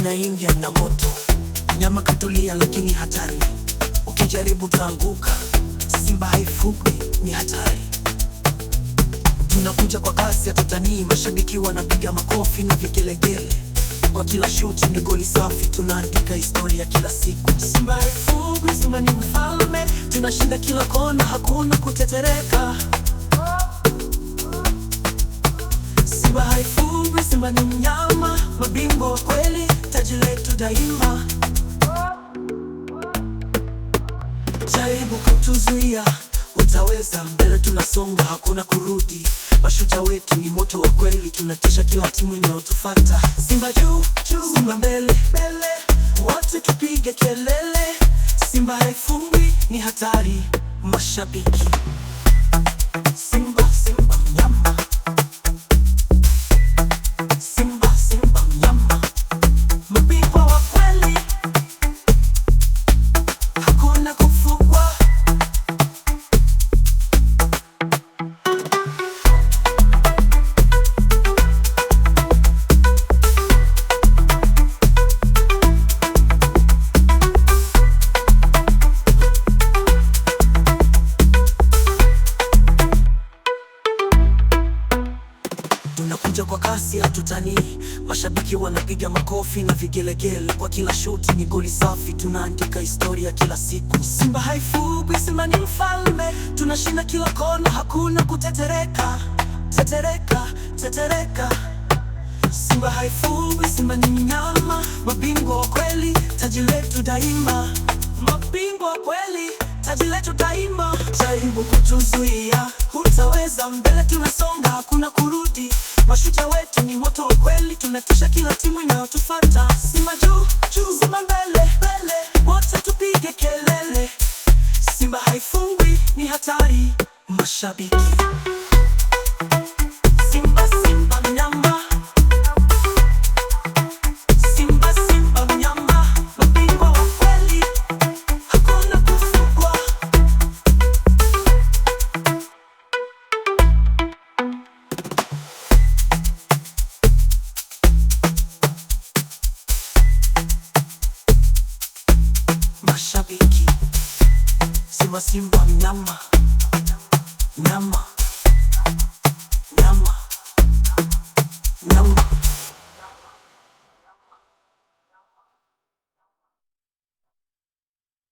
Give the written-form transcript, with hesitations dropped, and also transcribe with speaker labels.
Speaker 1: inaingia na moto. Nyama katulia lakini hatari, ukijaribu utaanguka. Simba haifugwi, ni hatari. Tunakuja kwa kasi, hatutanii. Mashabiki wanapiga makofi na vigelegele. Kwa kila shuti ni goli safi, tunaandika historia kila siku. Simba haifugwi, Simba ni mfalme. Tunashinda kila kona, hakuna kutetereka. Simba haifugwi, Simba ni mnyama, mabingwa wa kweli, taji letu daima. Jaribu kutuzuia, utaweza. Mbele tunasonga, hakuna kurudi. Mashujaa wetu ni moto wa kweli, tunatisha kila timu inayotufuata. Simba juu juu, Simba mbele mbele, wote tupige kelele. Simba haifungwi, ni hatari. Mashabiki, Simba Simba mnyama, Simba Simba mnyama, mabingwa wa kweli, hakuna kufugwa. Tunakuja kwa kasi, hatutanii. Mashabiki wanapiga makofi na vigelegele. Kwa kila shuti ni goli safi, tunaandika historia kila siku. Simba haifugwi, Simba ni mfalme. Tunashinda kila kona, hakuna kutetereka. Tetereka, tetereka. Simba haifugwi, Simba ni mnyama, mabingwa wa kweli, taji letu daima. Mabingwa wa kweli, taji letu daima. Jaribu kutuzuia, hutaweza. Mbele tunasonga, hakuna kurudi. Mashujaa wetu ni moto wa kweli, tunatisha kila timu inayotufuata. Simba juu juu, Simba mbele mbele, wote tupige kelele. Simba haifungwi, ni hatari. Mashabiki, Simba Simba mnyama, Simba Simba mnyama, mabingwa wa kweli, hakuna kufugwa. Mashabiki, Simba Simba mnyama, mnyama.